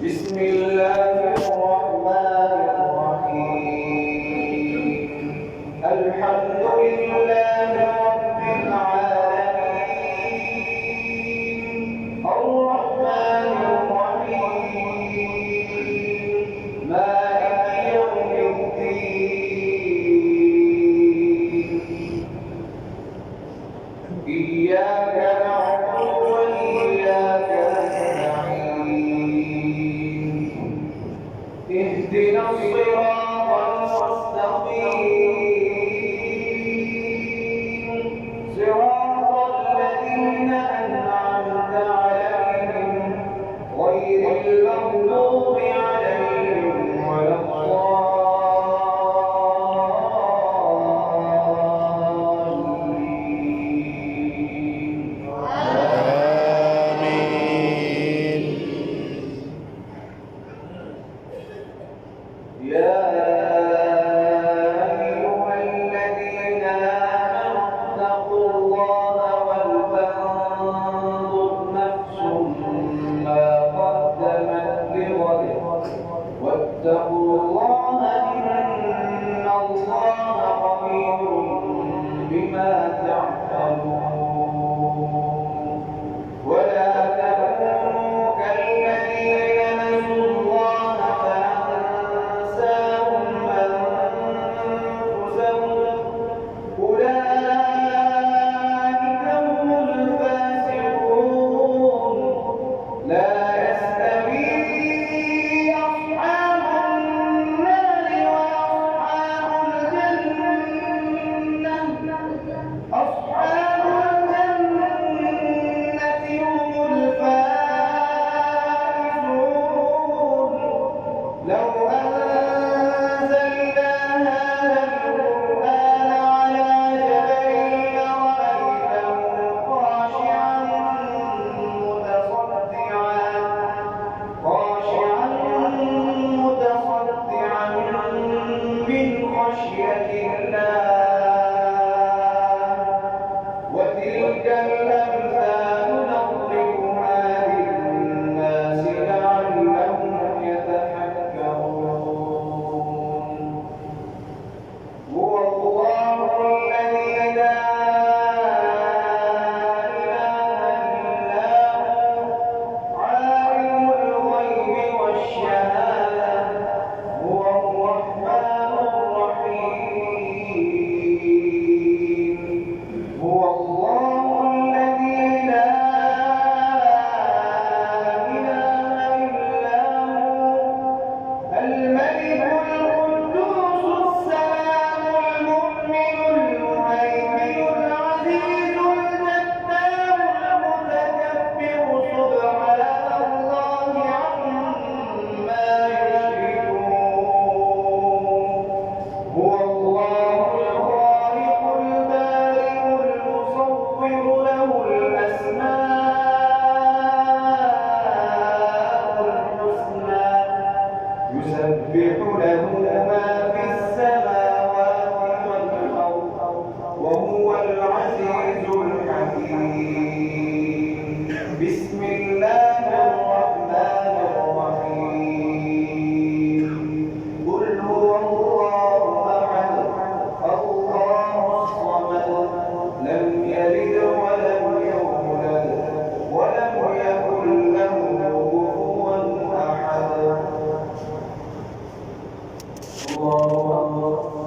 بسم الله الرحمن الرحيم. الحمد لله رب العالمين، الرحمن الرحيم، مالك يوم الدين. إياك نعبد وإياك نستعين. اهدنا الصراط المستقيم، صراط الذين أنعمت عليهم غير المغضوب عليهم ولا الضالين. آمين. يا أيها الذين آمنوا اتقوا الله ولتنظر نفس ما قدمت لغد واتقوا الله إن الله خبير بما تعملون. ولا تكونوا كالذين نسوا الله فأنساهم أنفسهم، أولئك هم الفاسقون. لا يستوي أصحاب النار وأصحاب الجنة، أصحاب الجنة هم الفائزون. لو أنزلنا هذا القرآن على جبل لرأيته خاشعا متصدعا من خشية الله. وتلك الأمثال نضربها للناس لعلهم يتفكرون. هو الله الذي لا إله إلا هو، عالم الغيب والشهادة، هو الرحمن الرحيم. هو الله الذي لا إله إلا هو، الملك القدوس السلام المؤمن المهيمن العزيز الجبار المتكبر، سبحان الله عما يشركون. هو الله الخالق البارئ المصور، له الأسماء الحسنى، يسبح له ما في السماوات والأرض، وهو العزيز الحكيم. بسم الله الرحمن الرحيم. قل هو الله أحد، الله الصمد، لم يلد ولم يولد ولم يكن له كفوا أحد. الله أكبر.